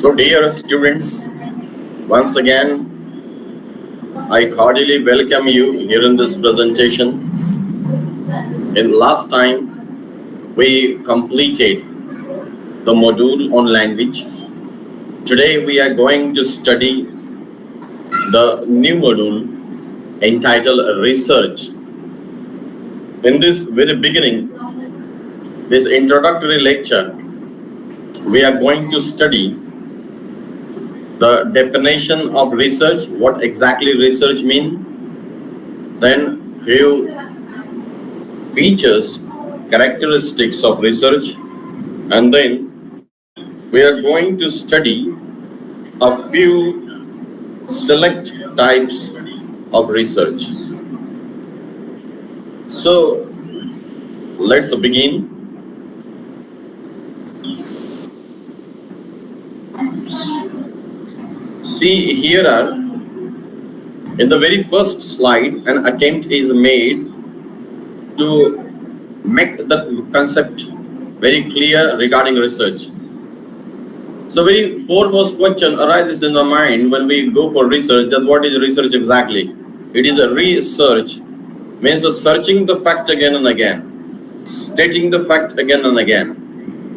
So, dear students, once again, I cordially welcome you here in this presentation. In last time, we completed the module on language. Today, we are going to study the new module entitled Research. In this very beginning, this introductory lecture, we are going to study the definition of research, what exactly research means, then few features, characteristics of research, and then we are going to study a few select types of research. So let's begin. See, here are in the very first slide, an attempt is made to make the concept very clear regarding research. So very foremost question arises in the mind when we go for research, that what is research exactly? It is a research, means searching the fact again and again, stating the fact again and again,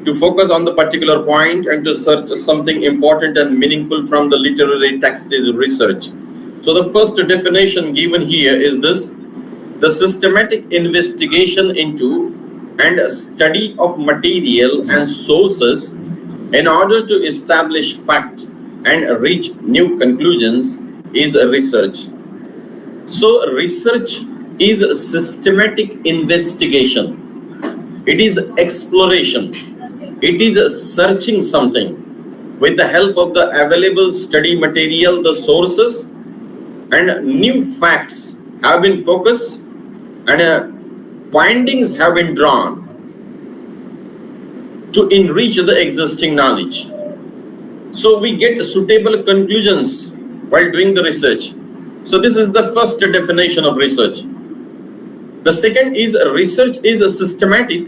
to focus on the particular point and to search something important and meaningful from the literary text is research. So the first definition given here is this: the systematic investigation into and study of material and sources in order to establish fact and reach new conclusions is research. So research is systematic investigation. It is exploration. It is searching something with the help of the available study material, the sources, and new facts have been focused and findings have been drawn to enrich the existing knowledge. So we get suitable conclusions while doing the research. So this is the first definition of research. The second is research is a systematic,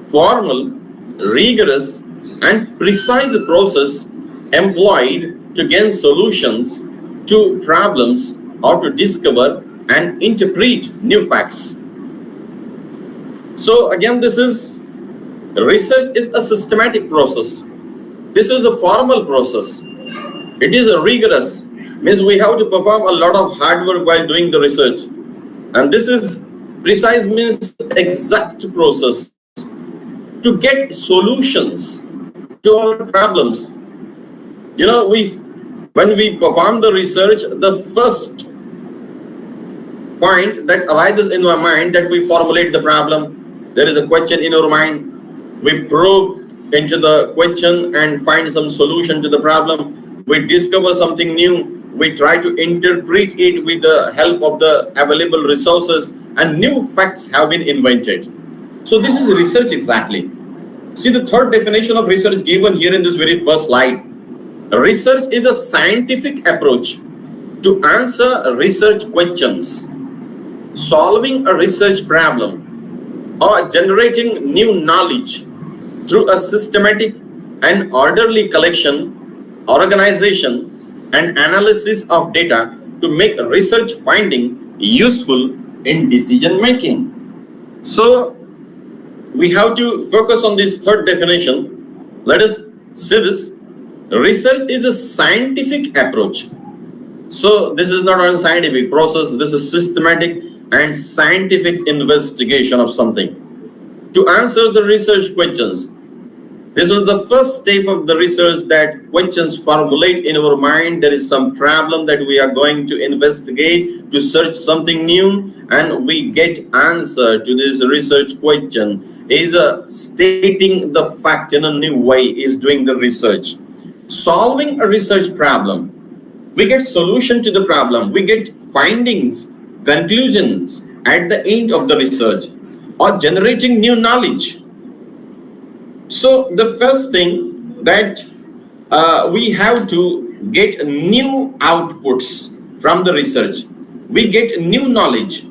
formal, rigorous, and precise process employed to gain solutions to problems or to discover and interpret new facts. So again, this is research is a systematic process. This is a formal process. It is a rigorous, means we have to perform a lot of hard work while doing the research. And this is precise, means exact process to get solutions to our problems. You know, when we perform the research, the first point that arises in our mind that we formulate the problem. There is a question in our mind. We probe into the question and find some solution to the problem. We discover something new. We try to interpret it with the help of the available resources, and new facts have been invented. So this is research exactly. See the third definition of research given here in this very first slide. Research is a scientific approach to answer research questions, solving a research problem, or generating new knowledge through a systematic and orderly collection, organization, and analysis of data to make research finding useful in decision making. So we have to focus on this third definition. Let us see this. Research is a scientific approach. So this is not a scientific process. This is systematic and scientific investigation of something to answer the research questions. This is the first step of the research, that questions formulate in our mind. There is some problem that we are going to investigate, to search something new, and we get answer to this research question. Is stating the fact in a new way, is doing the research. Solving a research problem, we get solution to the problem, we get findings, conclusions at the end of the research, or generating new knowledge. So the first thing that we have to get new outputs from the research. We get new knowledge.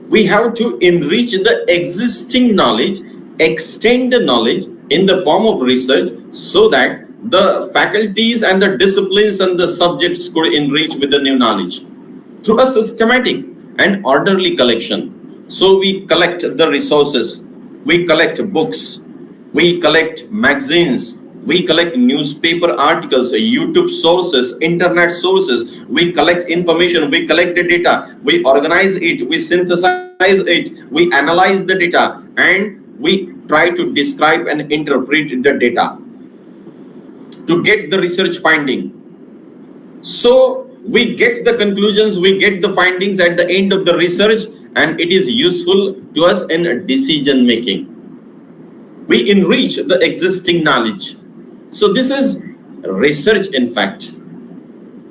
We have to enrich the existing knowledge, extend the knowledge in the form of research, so that the faculties and the disciplines and the subjects could enrich with the new knowledge through a systematic and orderly collection. So we collect the resources, we collect books, we collect magazines, we collect newspaper articles, YouTube sources, internet sources, we collect information, we collect the data, we organize it, we synthesize it, we analyze the data, and we try to describe and interpret the data to get the research finding. So we get the conclusions, we get the findings at the end of the research, and it is useful to us in decision making. We enrich the existing knowledge. So this is research in fact.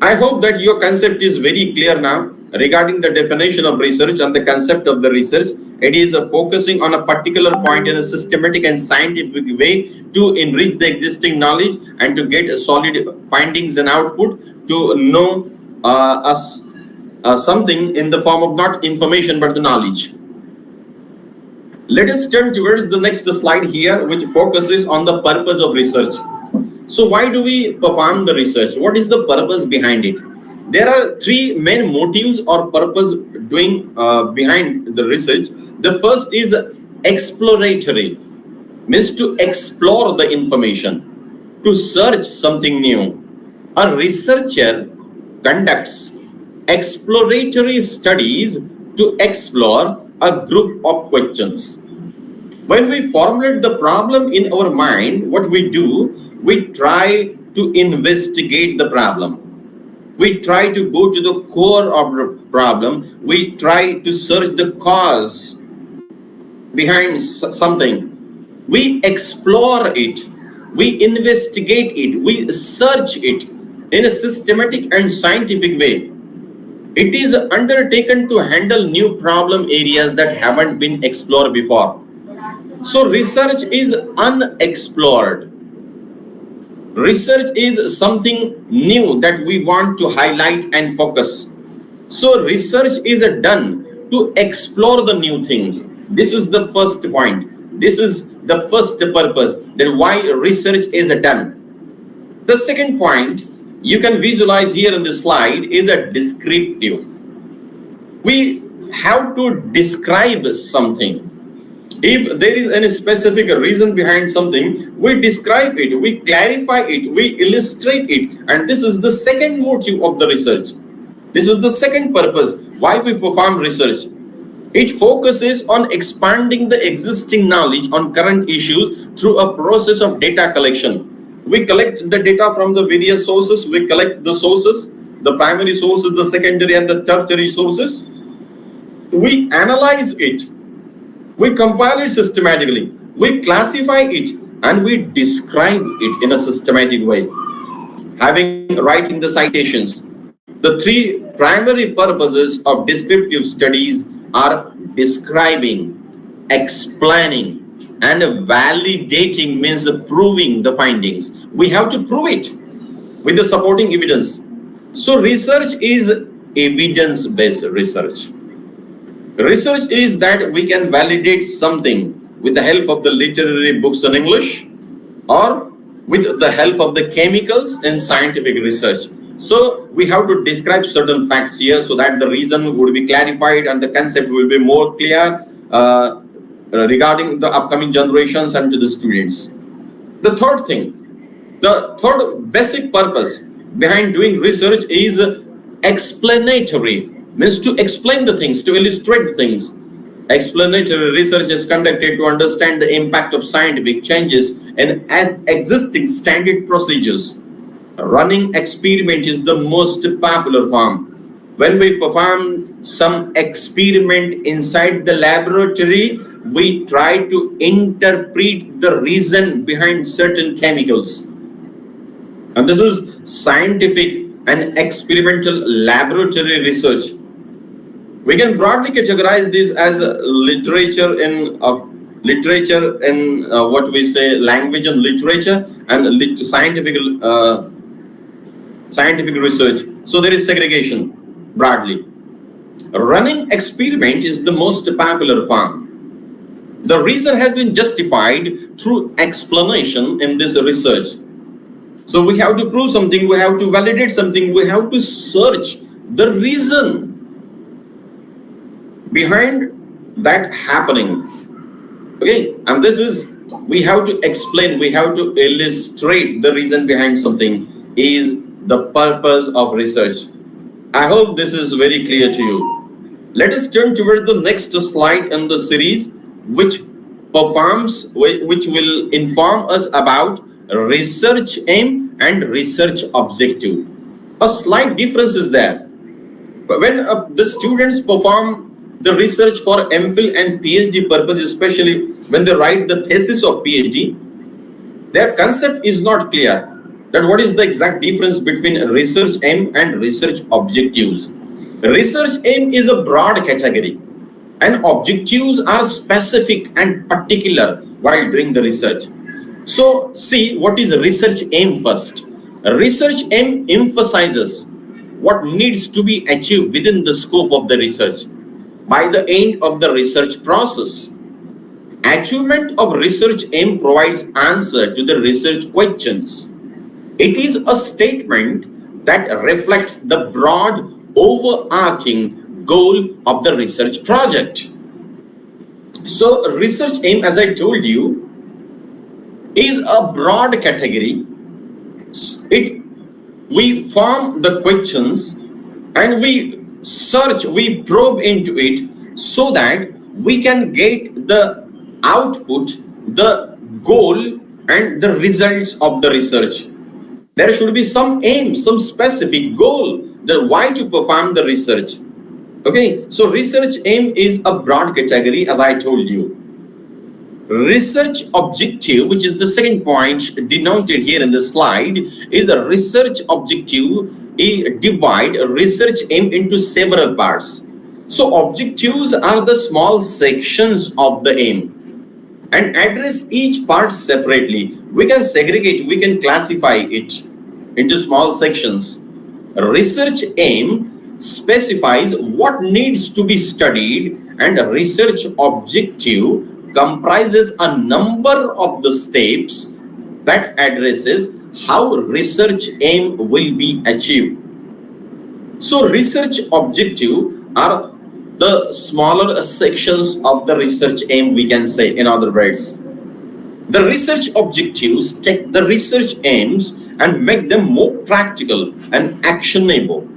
I hope that your concept is very clear now regarding the definition of research and the concept of the research. It is focusing on a particular point in a systematic and scientific way to enrich the existing knowledge and to get solid findings and output, to know something in the form of not information but the knowledge. Let us turn towards the next slide here, which focuses on the purpose of research. So why do we perform the research? What is the purpose behind it? There are three main motives or purpose doing behind the research. The first is exploratory, means to explore the information, to search something new. A researcher conducts exploratory studies to explore a group of questions. When we formulate the problem in our mind, what we do, we try to investigate the problem. We try to go to the core of the problem. We try to search the cause behind something. We explore it. We investigate it. We search it in a systematic and scientific way. It is undertaken to handle new problem areas that haven't been explored before. So research is unexplored. Research is something new that we want to highlight and focus. So research is done to explore the new things. This is the first point. This is the first purpose, that why research is done. The second point you can visualize here in the slide is a descriptive. We have to describe something. If there is any specific reason behind something, we describe it, we clarify it, we illustrate it, and this is the second motive of the research. This is the second purpose why we perform research. It focuses on expanding the existing knowledge on current issues through a process of data collection. We collect the data from the various sources, we collect the sources, the primary sources, the secondary and the tertiary sources. We analyze it. We compile it systematically, we classify it, and we describe it in a systematic way, writing the citations. The three primary purposes of descriptive studies are describing, explaining, and validating, means proving the findings. We have to prove it with the supporting evidence. So research is evidence-based research. Research is that we can validate something with the help of the literary books in English or with the help of the chemicals in scientific research. So we have to describe certain facts here so that the reason would be clarified and the concept will be more clear regarding the upcoming generations and to the students. The third thing, the third basic purpose behind doing research is explanatory, means to explain the things, to illustrate the things. Explanatory research is conducted to understand the impact of scientific changes in existing standard procedures. Running experiment is the most popular form. When we perform some experiment inside the laboratory, we try to interpret the reason behind certain chemicals. And this is scientific and experimental laboratory research. We can broadly categorize this as what we say language and literature and scientific research. So there is segregation broadly. Running experiment is the most popular form. The reason has been justified through explanation in this research. So we have to prove something, we have to validate something, we have to search the reason behind that happening. Okay, and this is, we have to explain, we have to illustrate the reason behind something is the purpose of research. I hope this is very clear to you. Let us turn towards the next slide in the series, which will inform us about research aim and research objective. A slight difference is there. When the students perform the research for MPhil and PhD purpose, especially when they write the thesis of PhD, their concept is not clear. That what is the exact difference between research aim and research objectives. Research aim is a broad category and objectives are specific and particular while doing the research. So see what is research aim first. Research aim emphasizes what needs to be achieved within the scope of the research by the end of the research process. Achievement of research aim provides answer to the research questions. It is a statement that reflects the broad overarching goal of the research project. So research aim, as I told you, is a broad category. We form the questions and we search, we probe into it so that we can get the output, the goal and the results of the research. There should be some aim, some specific goal, the why to perform the research. Okay, so research aim is a broad category, as I told you. Research objective, which is the second point denoted here in the slide, is a research objective. Divide research aim into several parts. So objectives are the small sections of the aim and address each part separately. We can segregate, we can classify it into small sections. Research aim specifies what needs to be studied and a research objective comprises a number of the steps that addresses how research aim will be achieved. So research objective are the smaller sections of the research aim, we can say, in other words. The research objectives take the research aims and make them more practical and actionable.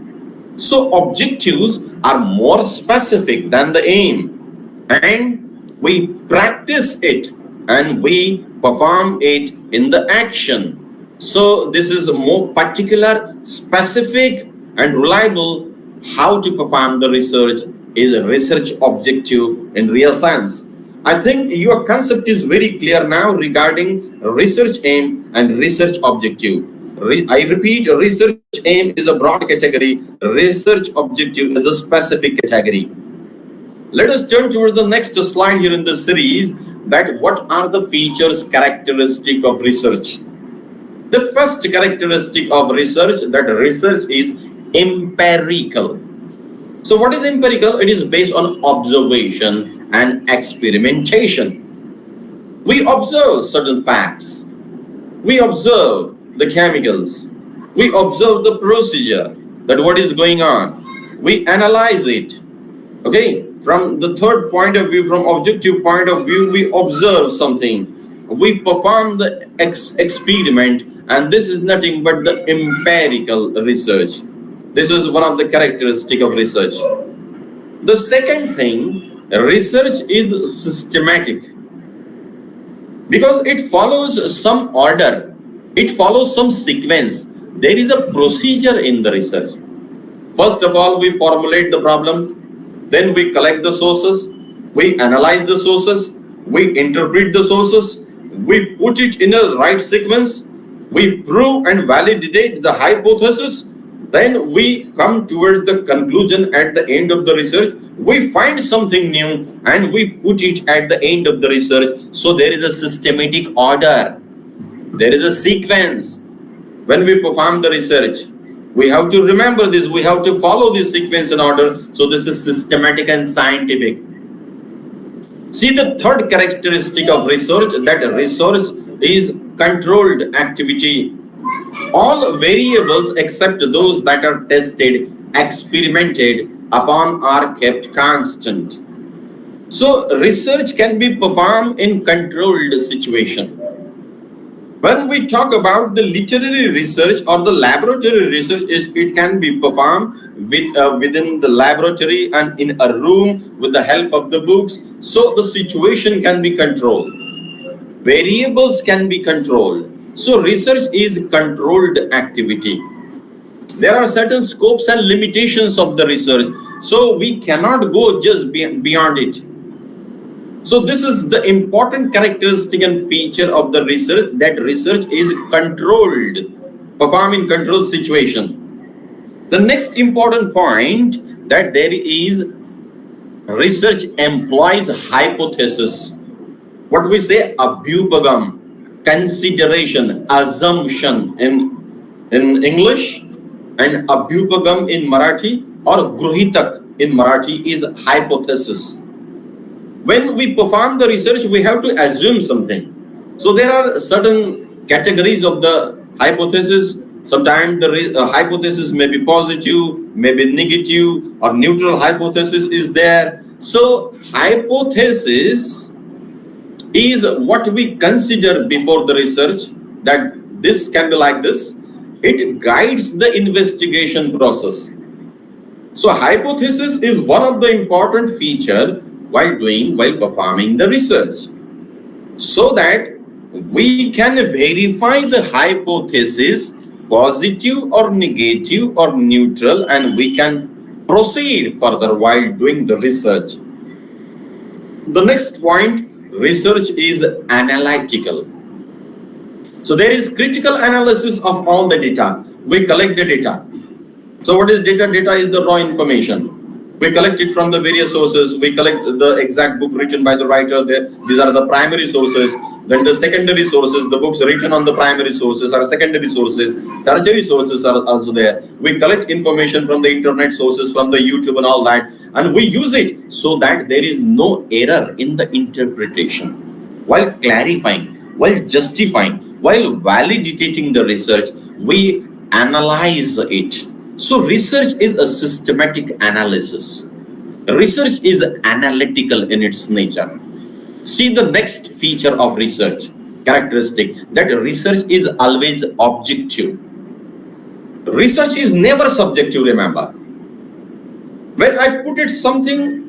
So objectives are more specific than the aim, and we practice it and we perform it in the action. So this is more particular, specific and reliable. How to perform the research is a research objective in real science. I think your concept is very clear now regarding research aim and research objective. I repeat, research aim is a broad category, research objective is a specific category. Let us turn towards the next slide here in the series, that what are the features, characteristic of research. The first characteristic of research, that research is empirical. So what is empirical? It is based on observation and experimentation. We observe certain facts. We observe the chemicals. We observe the procedure, that what is going on. We analyze it. Okay, from the third point of view, from objective point of view, we observe something. We perform the experiment, and this is nothing but the empirical research. This is one of the characteristics of research. The second thing Research is systematic because it follows some order, it follows some sequence. There is a procedure in the research. First of all, we formulate the problem, then we collect the sources, we analyze the sources, we interpret the sources, we put it in a right sequence, we prove and validate the hypothesis, then we come towards the conclusion at the end of the research. We find something new and we put it at the end of the research. So there is a systematic order, there is a sequence. When we perform the research, we have to remember this, we have to follow this sequence and order. So this is systematic and scientific. See, the third characteristic of research, that research is controlled activity. All variables except those that are tested, experimented upon are kept constant. So research can be performed in controlled situation. When we talk about the literary research or the laboratory research, it can be performed within the laboratory and in a room with the help of the books. So the situation can be controlled. Variables can be controlled. So research is controlled activity. There are certain scopes and limitations of the research. So we cannot go just beyond it. So this is the important characteristic and feature of the research, that research is controlled, performed in controlled situation. The next important point, that there is research employs hypothesis. What we say, abhyupagam, consideration, assumption in English, and abhyupagam in Marathi, or gruhitak in Marathi is hypothesis. When we perform the research, we have to assume something. So there are certain categories of the hypothesis. Sometimes the hypothesis may be positive, may be negative, or neutral hypothesis is there. So hypothesis is what we consider before the research, that this can be like this. It guides the investigation process. So hypothesis is one of the important feature while performing the research, so that we can verify the hypothesis positive or negative or neutral, and we can proceed further while doing the research. The next point, research is analytical. So there is critical analysis of all the data. We collect the data. So what is data? Data is the raw information. We collect it from the various sources. We collect the exact book written by the writer. These are the primary sources. Then the secondary sources, the books written on the primary sources are secondary sources. Tertiary sources are also there. We collect information from the internet sources, from the YouTube and all that, and we use it so that there is no error in the interpretation. While clarifying, while justifying, while validating the research, we analyze it. So research is a systematic analysis. Research is analytical in its nature. See the next feature of research, characteristic, that research is always objective. Research is never subjective, remember. When I put it something,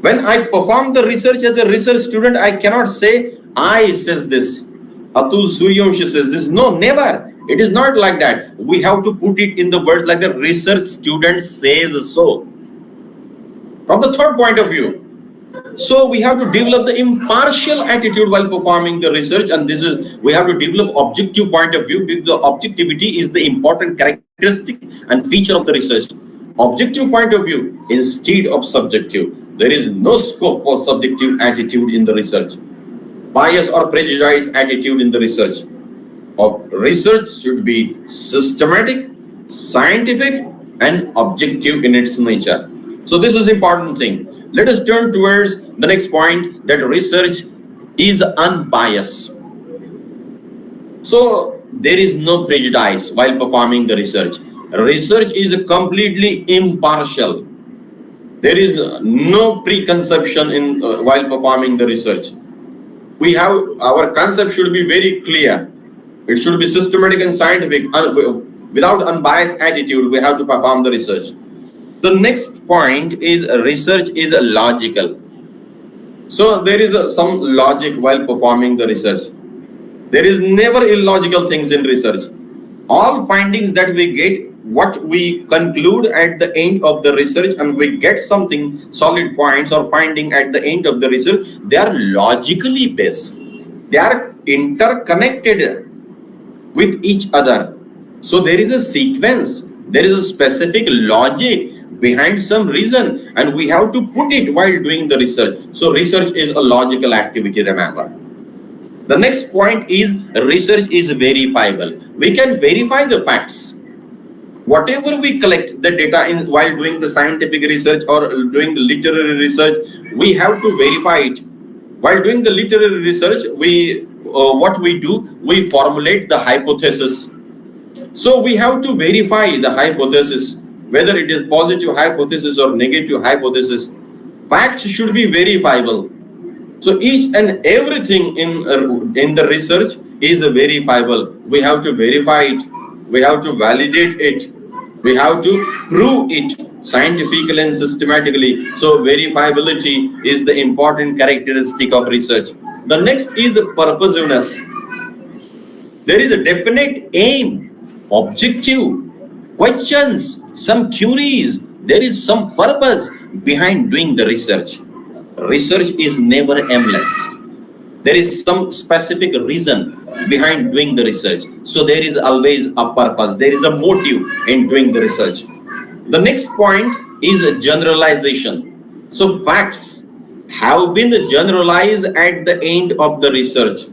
when I perform the research as a research student, I cannot say, I says this, Atul Suryawanshi says this. No, never. It is not like that. We have to put it in the words like the research student says so. From the third point of view, so we have to develop the impartial attitude while performing the research, and this is, we have to develop objective point of view, because the objectivity is the important characteristic and feature of the research. Objective point of view instead of subjective. There is no scope for subjective attitude in the research. Bias or prejudice attitude in the research. Research should be systematic, scientific, and objective in its nature. So this is important thing. Let us turn towards the next point, that research is unbiased. So there is no prejudice while performing the research. Research is completely impartial. There is no preconception in while performing the research. We have, our concept should be very clear. It should be systematic and scientific. Without unbiased attitude, we have to perform the research. The next point is research is logical. So there is some logic while performing the research. There is never illogical things in research. All findings that we get, what we conclude at the end of the research, and we get something solid points or finding at the end of the research, they are logically based. They are interconnected with each other. So there is a sequence, there is a specific logic behind some reason, and we have to put it while doing the research. So research is a logical activity, remember. The next point is research is verifiable. We can verify the facts. Whatever we collect the data in while doing the scientific research or doing the literary research, we have to verify it. While doing the literary research, we what we do, we formulate the hypothesis. So we have to verify the hypothesis, whether it is positive hypothesis or negative hypothesis. Facts should be verifiable. So each and everything in the research is verifiable. We have to verify it. We have to validate it. We have to prove it scientifically and systematically. So verifiability is the important characteristic of research. The next is purposiveness. There is a definite aim, objective, questions, some queries. There is some purpose behind doing the research. Research is never aimless. There is some specific reason behind doing the research. So there is always a purpose. There is a motive in doing the research. The next point is a generalization. So facts have been generalized at the end of the research.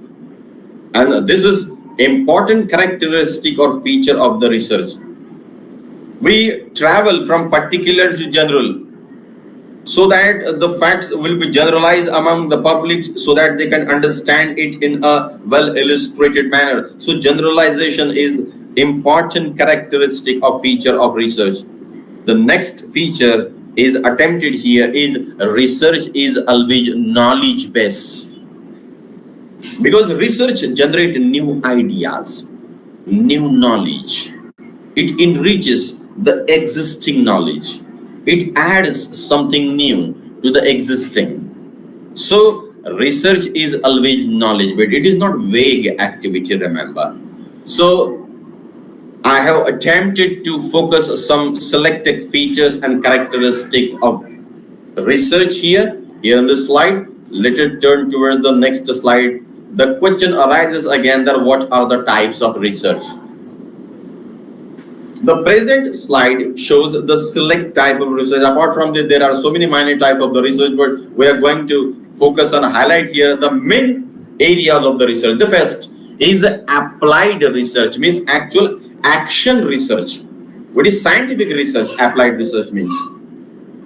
And this is important characteristic or feature of the research. We travel from particular to general so that the facts will be generalized among the public so that they can understand it in a well illustrated manner. So generalization is important characteristic or feature of research. The next feature is attempted here is research is always knowledge based, because research generate new ideas, new knowledge. It enriches the existing knowledge. It adds something new to the existing. So research is always knowledge, but it is not vague activity, remember. So I have attempted to focus some selected features and characteristic of research here in this slide. Let it turn towards the next slide. The question arises again that what are the types of research? The present slide shows the select type of research. Apart from this, there are so many minor type of the research, but we are going to focus on highlight here the main areas of the research. The first is applied research, means actual action research. What is scientific research? Applied research means.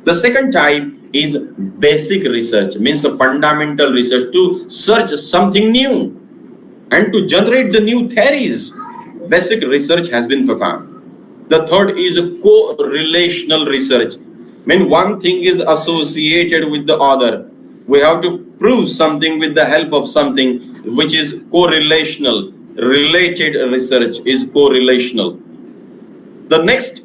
The second type is basic research, means the fundamental research to search something new and to generate the new theories. Basic research has been performed. The third is correlational research. When one thing is associated with the other, we have to prove something with the help of something, which is correlational. Related research is correlational. The next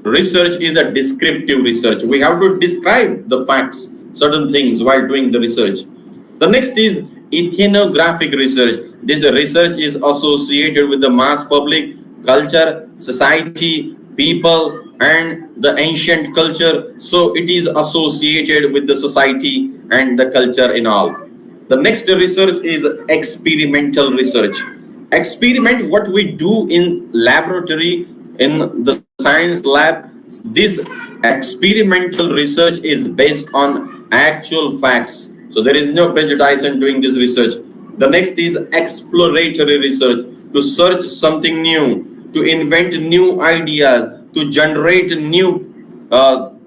research is a descriptive research. We have to describe the facts, certain things while doing the research. The next is ethnographic research. This research is associated with the mass public, culture, society, people, and the ancient culture. So it is associated with the society and the culture in all. The next research is experimental research. Experiment, what we do in laboratory, in the science lab. This experimental research is based on actual facts. So there is no prejudice in doing this research. The next is exploratory research, to search something new, to invent new ideas, to generate new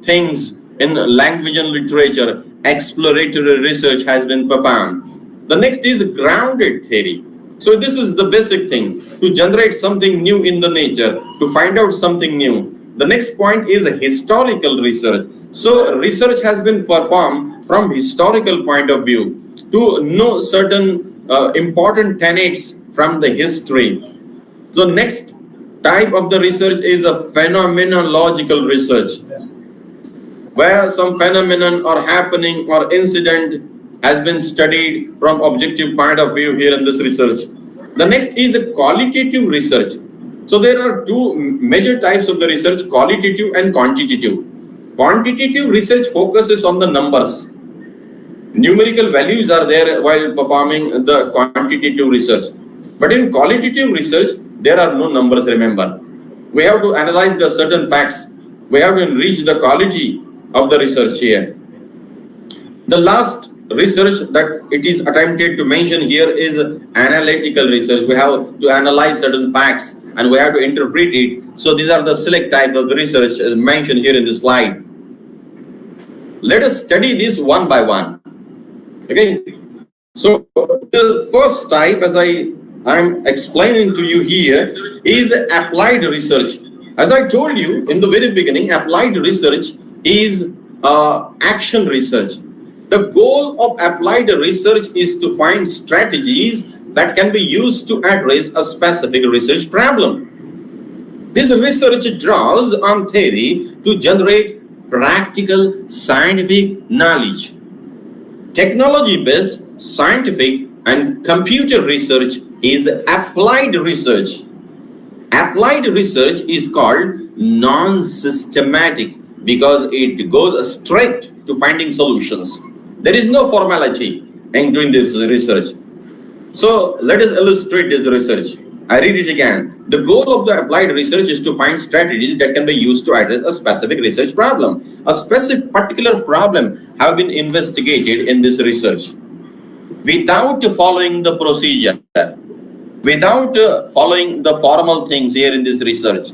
things in language and literature. Exploratory research has been performed. The next is grounded theory. So this is the basic thing, to generate something new in the nature, to find out something new. The next point is historical research. So research has been performed from historical point of view to know certain important tenets from the history. So next type of the research is a phenomenological research. where some phenomenon or happening or incident has been studied from objective point of view here in this research. The next is the qualitative research. So there are two major types of the research, qualitative and quantitative. Quantitative research focuses on the numbers. Numerical values are there while performing the quantitative research. But in qualitative research, there are no numbers, remember. We have to analyze the certain facts. We have to enrich the quality of the research here. The last research that it is attempted to mention here is analytical research. We have to analyze certain facts and we have to interpret it. So these are the select types of the research mentioned here in the slide. Let us study this one by one. Okay. So the first type, as I'm explaining to you here, is applied research. As I told you in the very beginning, applied research is action research. The goal of applied research is to find strategies that can be used to address a specific research problem. This research draws on theory to generate practical scientific knowledge. Technology-based scientific and computer research is applied research. Applied research is called non-systematic because it goes straight to finding solutions. There is no formality in doing this research. So let us illustrate this research. I read it again. The goal of the applied research is to find strategies that can be used to address a specific research problem. A specific particular problem have been investigated in this research. Without following the procedure, without following the formal things here in this research,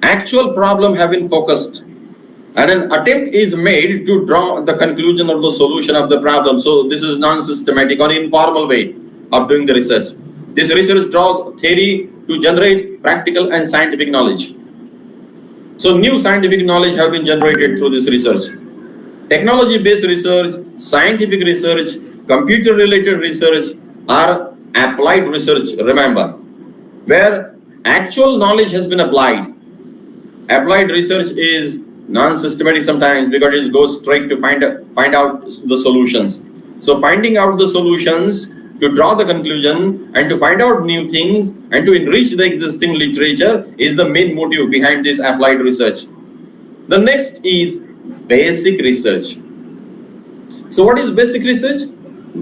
actual problem have been focused and an attempt is made to draw the conclusion of the solution of the problem. So this is non-systematic or informal way of doing the research. This research draws theory to generate practical and scientific knowledge. So new scientific knowledge have been generated through this research. Technology-based research, scientific research, computer-related research are applied research, remember, where actual knowledge has been applied. Applied research is non-systematic sometimes because it goes straight to find out the solutions. So finding out the solutions, to draw the conclusion and to find out new things and to enrich the existing literature is the main motive behind this applied research. The next is basic research. So what is basic research?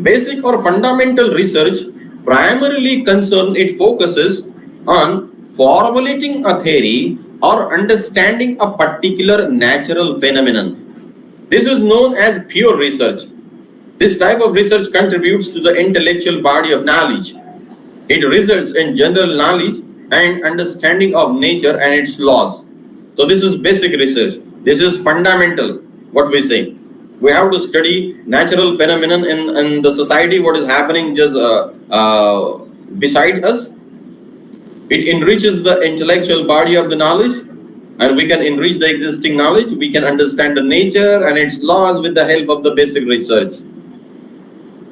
Basic or fundamental research primarily it focuses on formulating a theory or understanding a particular natural phenomenon. This is known as pure research. This type of research contributes to the intellectual body of knowledge. It results in general knowledge and understanding of nature and its laws. So this is basic research. This is fundamental, what we say. We have to study natural phenomenon in the society, what is happening just beside us. It enriches the intellectual body of the knowledge, and we can enrich the existing knowledge. We can understand the nature and its laws with the help of the basic research.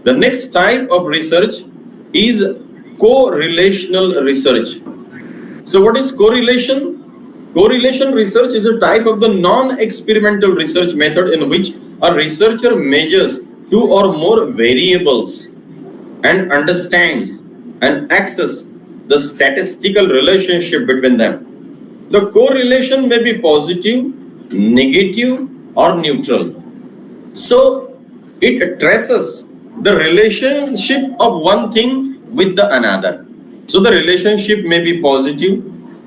The next type of research is correlational research. So what is correlation? Correlation research is a type of the non-experimental research method in which a researcher measures two or more variables and understands and accesses the statistical relationship between them. The correlation may be positive, negative, or neutral. So it traces the relationship of one thing with the another. So the relationship may be positive,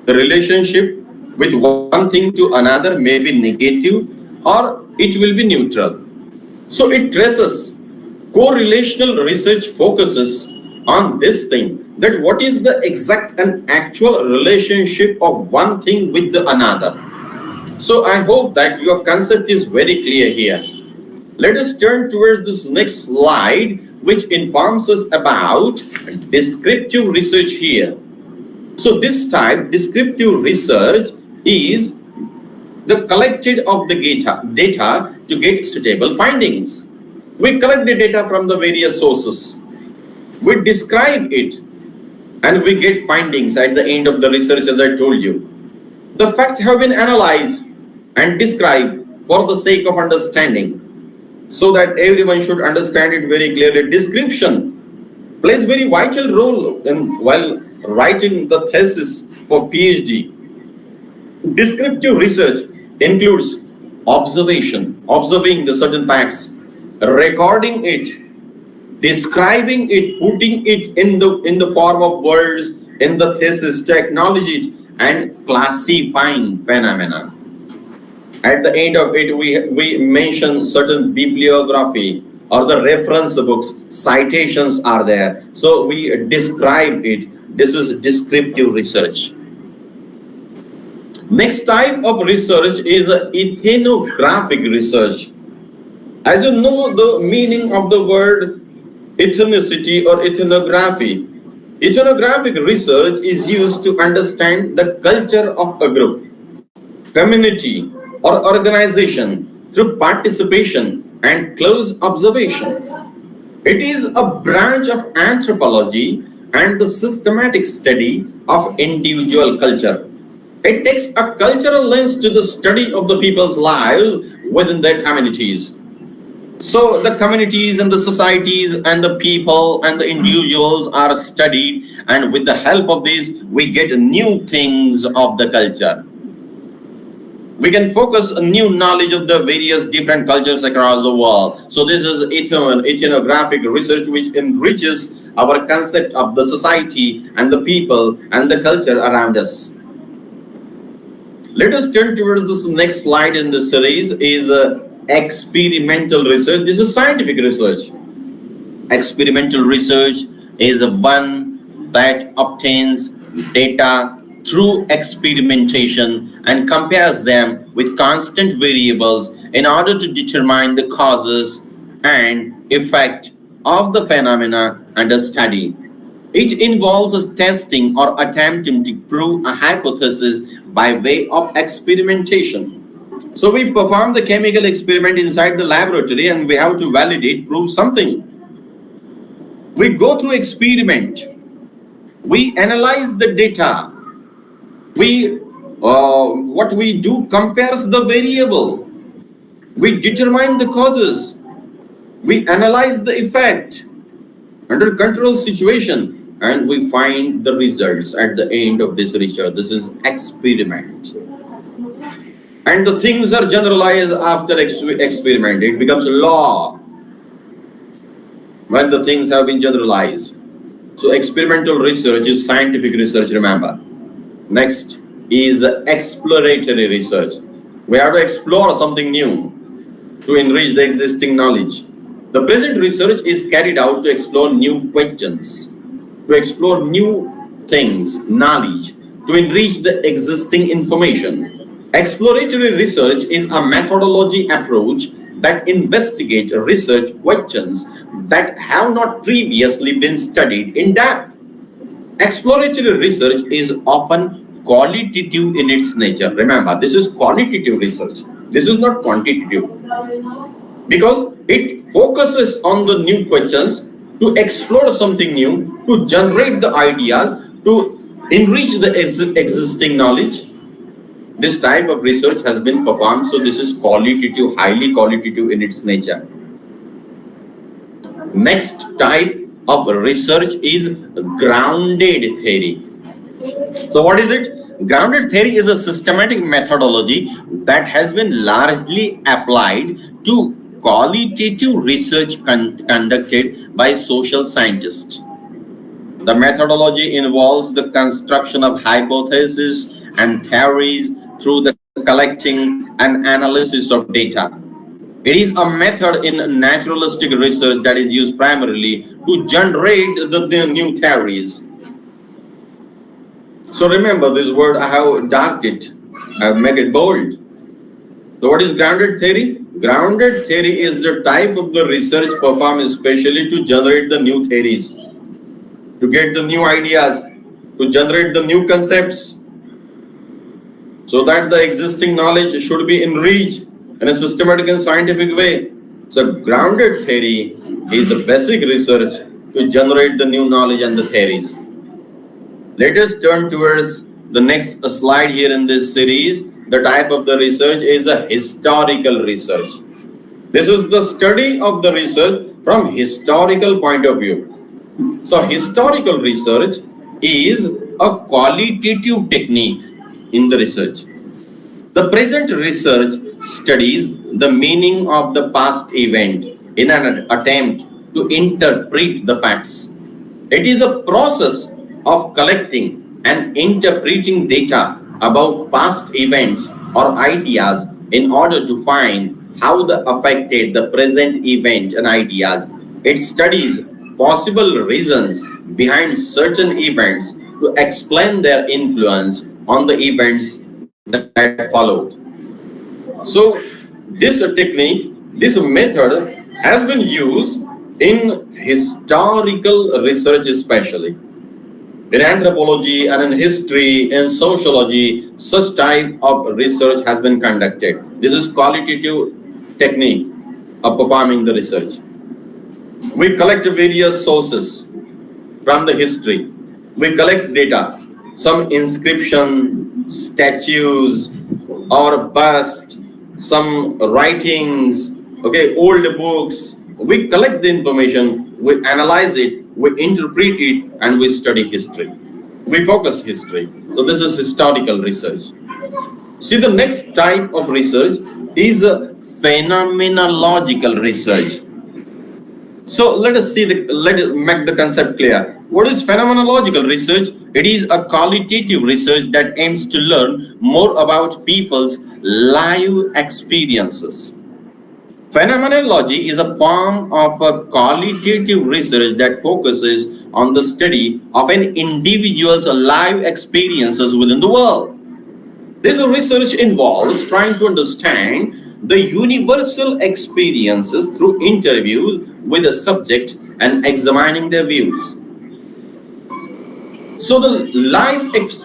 the relationship with one thing to another may be negative, or it will be neutral. So it traces. Correlational research focuses on this thing, that what is the exact and actual relationship of one thing with the another. So I hope that your concept is very clear here. Let us turn towards this next slide, which informs us about descriptive research here. So this type, descriptive research, is the collected of the data to get suitable findings. We collect the data from the various sources. We describe it and we get findings at the end of the research, as I told you. The facts have been analyzed and described for the sake of understanding, so that everyone should understand it very clearly. Description plays very vital role in while writing the thesis for PhD. Descriptive research includes observing the certain facts, recording it, describing it, putting it in the form of words in the thesis to acknowledge it, and classifying phenomena. At the end of it, we mention certain bibliography or the reference books, citations are there. So we describe it. This is descriptive research. Next type of research is ethnographic research. As you know the meaning of the word ethnicity or ethnography, ethnographic research is used to understand the culture of a group, community, or organization through participation and close observation. It is a branch of anthropology and the systematic study of individual culture. It takes a cultural lens to the study of the people's lives within their communities. So the communities and the societies and the people and the individuals are studied, and with the help of this, we get new things of the culture. We can focus on new knowledge of the various different cultures across the world. So this is ethnographic research, which enriches our concept of the society and the people and the culture around us. Let us turn towards this next slide in this series is experimental research. This is scientific research. Experimental research is one that obtains data through experimentation and compares them with constant variables in order to determine the causes and effect of the phenomena under study. It involves testing or attempting to prove a hypothesis by way of experimentation. So we perform the chemical experiment inside the laboratory and we have to validate, prove something. We go through experiment. We analyze the data. What we do compares the variable. We determine the causes. We analyze the effect under control situation, and we find the results at the end of this research. This is experiment. And the things are generalized after experiment. It becomes law when the things have been generalized. So experimental research is scientific research, remember. Next is exploratory research. We have to explore something new to enrich the existing knowledge. The present research is carried out to explore new questions, to explore new things, knowledge, to enrich the existing information. Exploratory research is a methodology approach that investigates research questions that have not previously been studied in depth. Exploratory research is often qualitative in its nature. Remember, this is qualitative research. This is not quantitative. Because it focuses on the new questions, to explore something new, to generate the ideas, to enrich the existing knowledge. This type of research has been performed, so this is qualitative, highly qualitative in its nature. Next type of research is grounded theory. So what is it? Grounded theory is a systematic methodology that has been largely applied to qualitative research conducted by social scientists. The methodology involves the construction of hypotheses and theories through the collecting and analysis of data. It is a method in naturalistic research that is used primarily to generate the new theories. So remember this word, I have darked it, I have made it bold. So what is grounded theory? Grounded theory is the type of the research performed especially to generate the new theories, to get the new ideas, to generate the new concepts, so that the existing knowledge should be enriched in a systematic and scientific way. So grounded theory is the basic research to generate the new knowledge and the theories. Let us turn towards the next slide here in this series. the type of the research is a historical research. This is the study of the research from historical point of view. So historical research is a qualitative technique in the research. The present research studies the meaning of the past event in an attempt to interpret the facts. It is a process of collecting and interpreting data about past events or ideas in order to find how they affected the present event and ideas. It studies possible reasons behind certain events to explain their influence on the events that followed. So, this technique, this method has been used in historical research, especially in anthropology and in history, in sociology. Such type of research has been conducted. This is qualitative technique of performing the research. We collect various sources from the history. We collect data, some inscription, statues, or bust, some writings, okay, old books. We collect the information, we analyze it, we interpret it, and we study history. We focus history. So this is historical research. See, the next type of research is a phenomenological research. So let us see let us make the concept clear. What is phenomenological research? It is a qualitative research that aims to learn more about people's live experiences. Phenomenology is a form of a qualitative research that focuses on the study of an individual's live experiences within the world. This research involves trying to understand the universal experiences through interviews with the subject and examining their views. So the life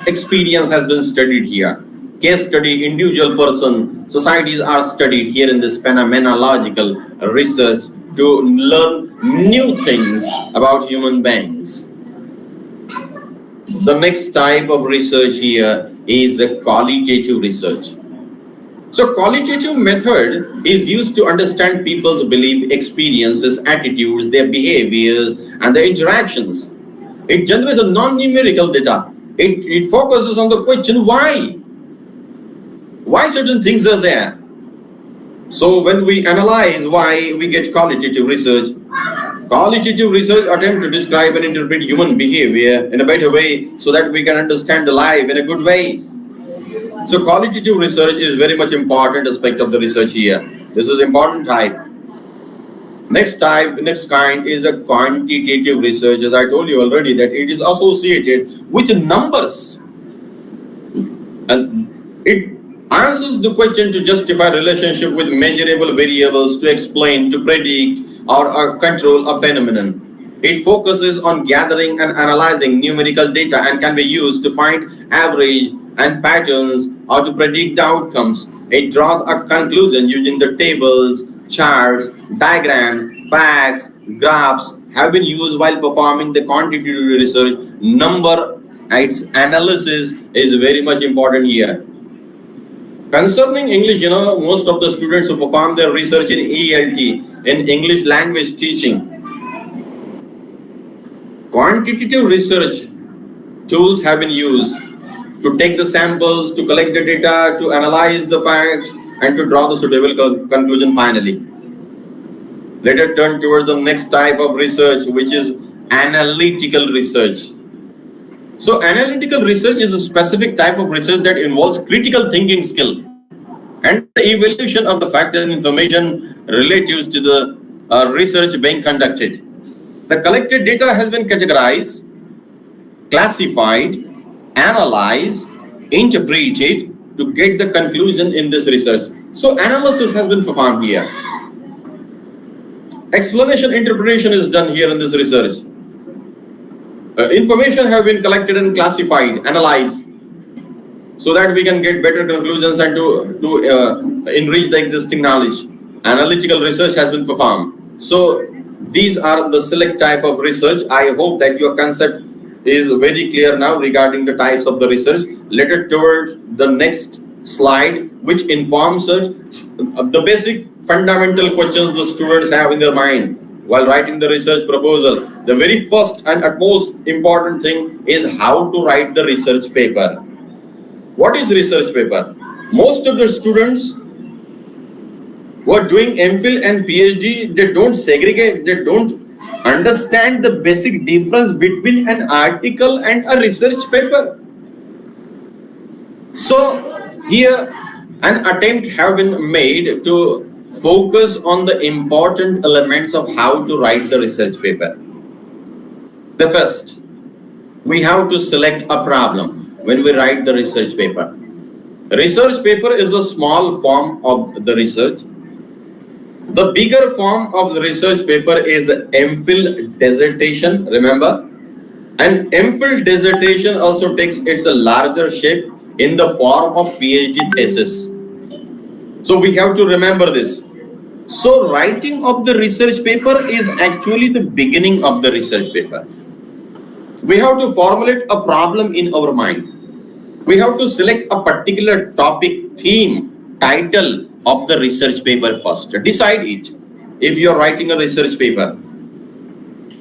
experience has been studied here. Case study, individual person, societies are studied here in this phenomenological research to learn new things about human beings. The next type of research here is a qualitative research. So qualitative method is used to understand people's belief, experiences, attitudes, their behaviors, and their interactions. It generates a non-numerical data. It focuses on the question why. Why certain things are there. So when we analyze why, we get qualitative research. Qualitative research attempt to describe and interpret human behavior in a better way so that we can understand the life in a good way. So qualitative research is very much important aspect of the research here. This is important type. Next kind is a quantitative research. As I told you already, that it is associated with numbers, and it answers the question to justify relationship with measurable variables, to explain, to predict, or control a phenomenon. It focuses on gathering and analyzing numerical data and can be used to find average and patterns or to predict the outcomes. It draws a conclusion using the tables, charts, diagrams, facts, graphs have been used while performing the quantitative research. Number, its analysis is very much important here. Concerning English, most of the students who perform their research in ELT, in English language teaching, quantitative research tools have been used to take the samples, to collect the data, to analyze the facts, and to draw the suitable conclusion finally. Let us turn towards the next type of research, which is analytical research. So analytical research is a specific type of research that involves critical thinking skill and the evaluation of the facts and information relative to the research being conducted. The collected data has been categorized, classified, analyzed, interpreted to get the conclusion in this research. So analysis has been performed here. Explanation, interpretation is done here in this research. Information have been collected and classified, analyzed, so that we can get better conclusions and to enrich the existing knowledge. Analytical research has been performed. So these are the select type of research. I hope that your concept is very clear now regarding the types of the research. Let us towards the next slide which informs us the basic fundamental questions the students have in their mind while writing the research proposal. The very first and utmost important thing is how to write the research paper. What is research paper? Most of the students who are doing MPhil and PhD, they don't segregate, they don't understand the basic difference between an article and a research paper. So here an attempt have been made to focus on the important elements of how to write the research paper. The first, we have to select a problem when we write the research paper. Research paper is a small form of the research. The bigger form of the research paper is MPhil dissertation, remember? And MPhil dissertation also takes its larger shape in the form of PhD thesis. So we have to remember this. So writing of the research paper is actually the beginning of the research paper. We have to formulate a problem in our mind. We have to select a particular topic, theme, title of the research paper first. Decide it. If you are writing a research paper,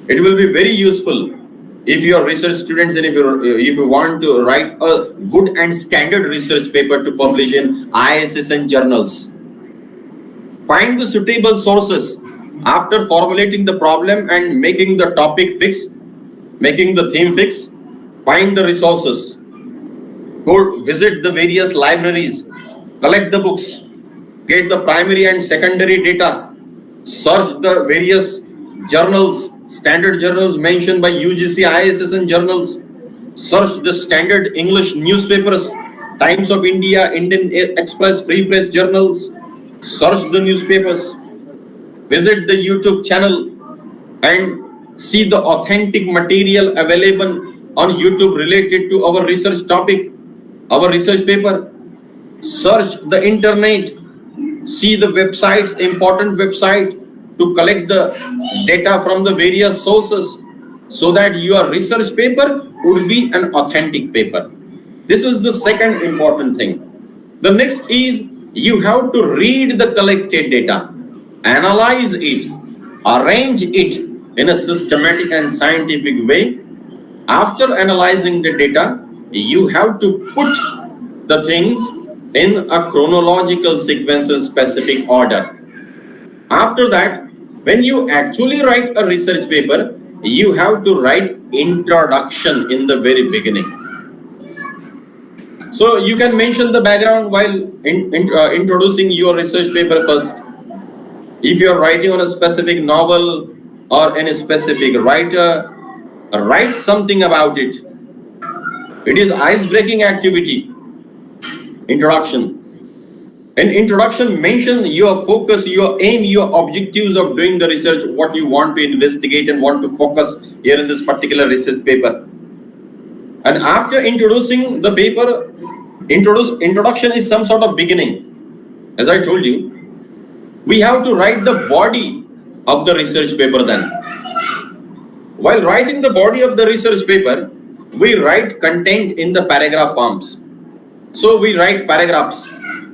it will be very useful if you are research students and if you want to write a good and standard research paper to publish in ISSN journals. Find the suitable sources after formulating the problem and making the topic fix, making the theme fix. Find the resources. Go visit the various libraries, collect the books, get the primary and secondary data, search the various journals, standard journals mentioned by UGC, ISSN journals, search the standard English newspapers, Times of India, Indian Express, Free Press journals, search the newspapers, visit the YouTube channel and see the authentic material available on YouTube related to our research topic, our research paper. Search the internet, see the websites, important website to collect the data from the various sources so that your research paper would be an authentic paper. This is the second important thing. The next is you have to read the collected data, analyze it, arrange it in a systematic and scientific way. After analyzing the data, you have to put the things in a chronological sequence in specific order. After that, when you actually write a research paper, you have to write introduction in the very beginning. So you can mention the background while introducing your research paper first. If you are writing on a specific novel or any specific writer, write something about it. It is ice-breaking activity. Introduction. In introduction, mention your focus, your aim, your objectives of doing the research, what you want to investigate and want to focus here in this particular research paper. And after introducing the paper, introduction is some sort of beginning. As I told you, we have to write the body of the research paper then. While writing the body of the research paper, we write content in the paragraph forms. So we write paragraphs,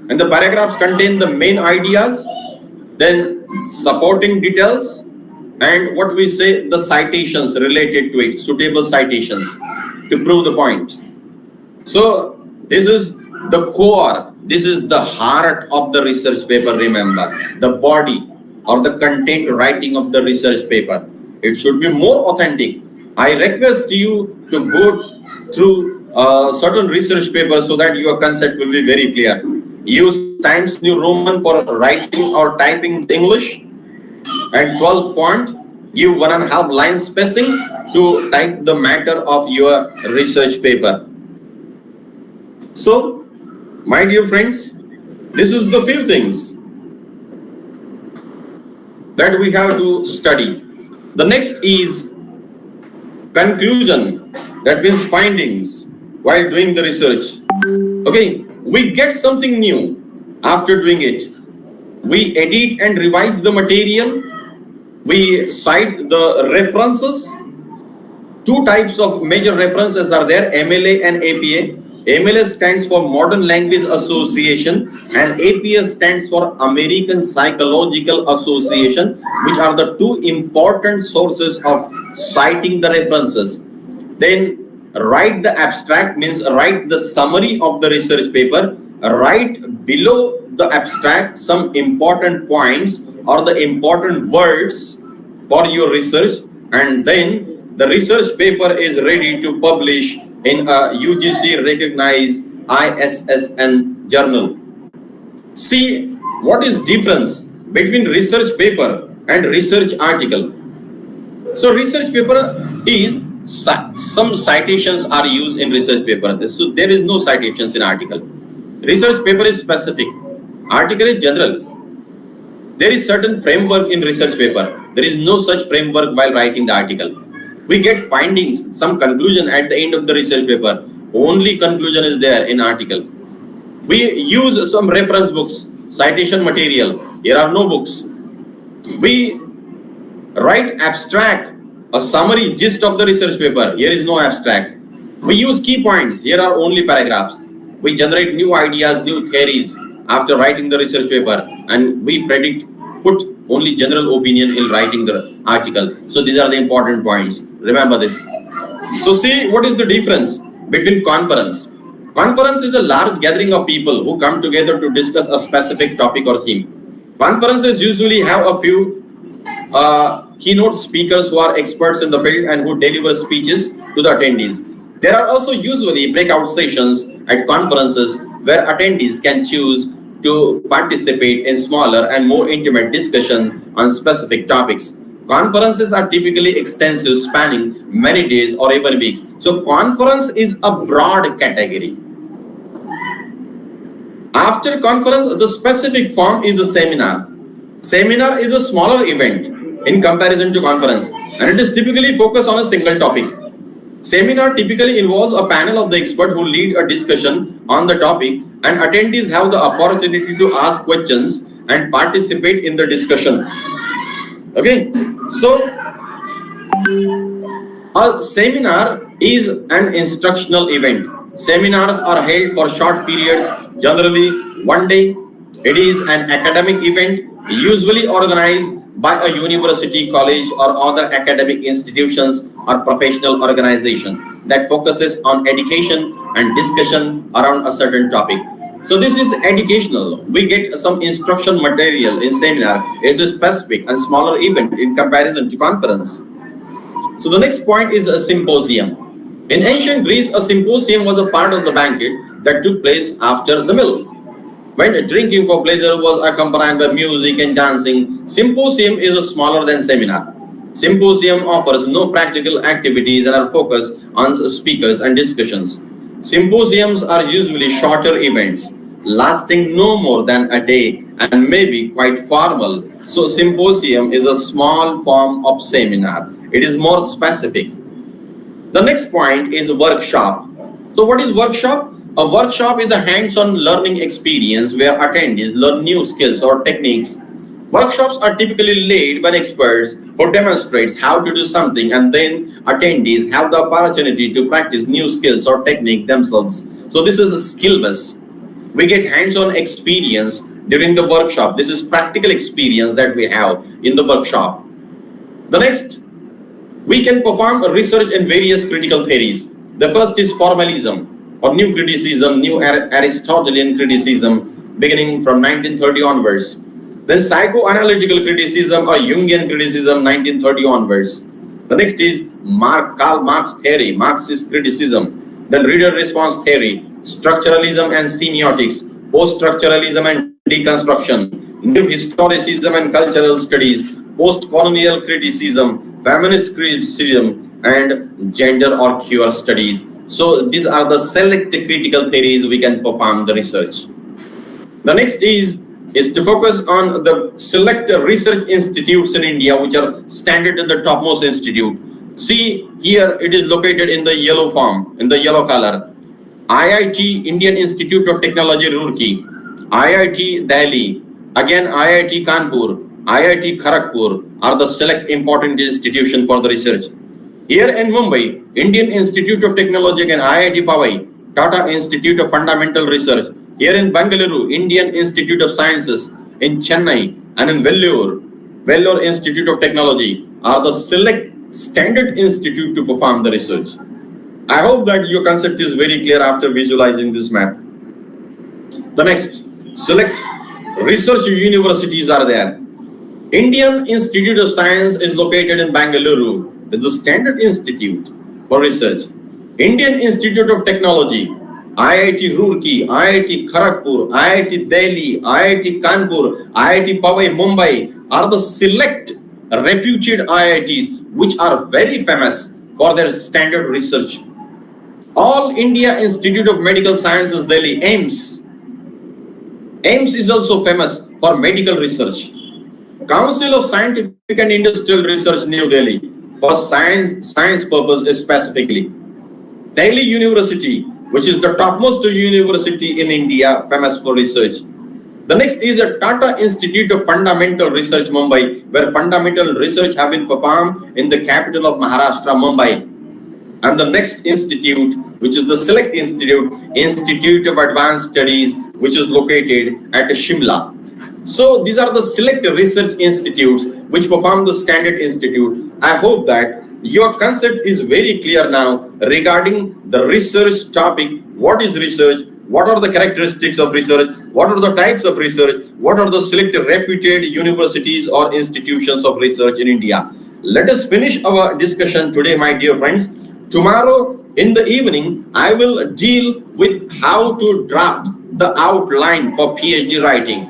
and the paragraphs contain the main ideas, then supporting details, and what we say, the citations related to it, suitable citations to prove the point. So this is the core, this is the heart of the research paper, remember, the body or the content writing of the research paper. It should be more authentic. I request you to go through certain research papers so that your concept will be very clear. Use Times New Roman for writing or typing English and 12 font. Give 1.5 line spacing to type the matter of your research paper. So, my dear friends, this is the few things that we have to study. The next is conclusion, that means findings while doing the research. Okay, we get something new after doing it. We edit and revise the material. We cite the references. Two types of major references are there, MLA and APA. MLS stands for Modern Language Association, and APS stands for American Psychological Association, which are the two important sources of citing the references. Then write the abstract means write the summary of the research paper. Write below the abstract some important points or the important words for your research, and then the research paper is ready to publish in a UGC recognized ISSN journal. See what is difference between research paper and research article. So research paper is some citations are used in research paper. So there is no citations in article. Research paper is specific. Article is general. There is certain framework in research paper. There is no such framework while writing the article. We get findings, some conclusion at the end of the research paper. Only conclusion is there in article. We use some reference books, citation material. Here are no books. We write abstract, a summary gist of the research paper. Here is no abstract. We use key points. Here are only paragraphs. We generate new ideas, new theories after writing the research paper, and we put only general opinion in writing the article. So these are the important points. Remember this. So see what is the difference between conference. Conference is a large gathering of people who come together to discuss a specific topic or theme. Conferences usually have a few keynote speakers who are experts in the field and who deliver speeches to the attendees. There are also usually breakout sessions at conferences where attendees can choose to participate in smaller and more intimate discussion on specific topics. Conferences are typically extensive, spanning many days or even weeks. So conference is a broad category. After conference, the specific form is a seminar. Seminar is a smaller event in comparison to conference, and it is typically focused on a single topic. Seminar typically involves a panel of the experts who lead a discussion on the topic, and attendees have the opportunity to ask questions and participate in the discussion. Okay, so a seminar is an instructional event. Seminars are held for short periods, generally one day. It is an academic event, usually organized by a university, college, or other academic institutions or professional organization that focuses on education and discussion around a certain topic. So this is educational. We get some instruction material in seminar. It's a specific and smaller event in comparison to conference. So the next point is a symposium. In ancient Greece, a symposium was a part of the banquet that took place after the meal. When drinking for pleasure was accompanied by music and dancing, symposium is smaller than seminar. Symposium offers no practical activities and are focused on speakers and discussions. Symposiums are usually shorter events, lasting no more than a day and may be quite formal. So symposium is a small form of seminar. It is more specific. The next point is workshop. So what is workshop? A workshop is a hands-on learning experience where attendees learn new skills or techniques. Workshops are typically led by experts who demonstrates how to do something, and then attendees have the opportunity to practice new skills or technique themselves. So this is a skill base. We get hands-on experience during the workshop. This is practical experience that we have in the workshop. The next, we can perform research in various critical theories. The first is formalism or new criticism, new Aristotelian criticism, beginning from 1930 onwards. Then psychoanalytical criticism or Jungian criticism, 1930 onwards. The next is Karl Marx theory, Marxist criticism. Then reader response theory, structuralism and semiotics, post-structuralism and deconstruction, new historicism and cultural studies, post-colonial criticism, feminist criticism, and gender or queer studies. So these are the select critical theories we can perform the research. The next is to focus on the select research institutes in India which are standard in the topmost institute. See here it is located in the yellow form, in the yellow color. IIT, Indian Institute of Technology, Roorkee, IIT Delhi, again IIT Kanpur, IIT Kharagpur are the select important institution for the research. Here in Mumbai, Indian Institute of Technology and IIT Powai, Tata Institute of Fundamental Research. Here in Bangalore, Indian Institute of Sciences. In Chennai and in Vellore Institute of Technology are the select standard institute to perform the research. I hope that your concept is very clear after visualizing this map. The next, select research universities are there. Indian Institute of Science is located in Bangalore. It's the standard institute for research. Indian Institute of Technology, IIT Roorkee, IIT Kharagpur, IIT Delhi, IIT Kanpur, IIT Powai, Mumbai are the select reputed IITs which are very famous for their standard research. All India Institute of Medical Sciences Delhi, AIMS. AIMS is also famous for medical research. Council of Scientific and Industrial Research, New Delhi, for science purpose specifically. Delhi University, which is the topmost university in India, famous for research. The next is a Tata Institute of Fundamental Research, Mumbai, where fundamental research have been performed in the capital of Maharashtra, Mumbai. And the next institute, which is the Select Institute, Institute of Advanced Studies, which is located at Shimla. So these are the select research institutes which perform the standard institute. I hope that your concept is very clear now regarding the research topic. What is research? What are the characteristics of research? What are the types of research? What are the selected reputed universities or institutions of research in India? Let us finish our discussion today, my dear friends. Tomorrow in the evening, I will deal with how to draft the outline for PhD writing.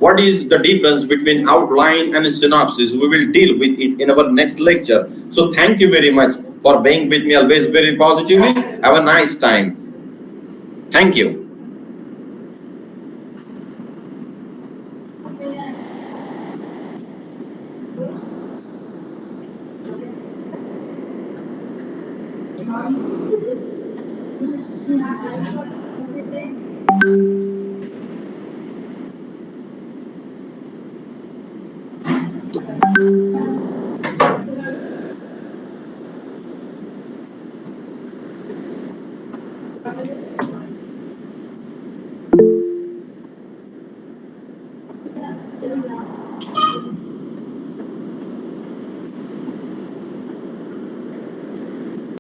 What is the difference between outline and synopsis? We will deal with it in our next lecture. So thank you very much for being with me always very positively. Have a nice time. Thank you.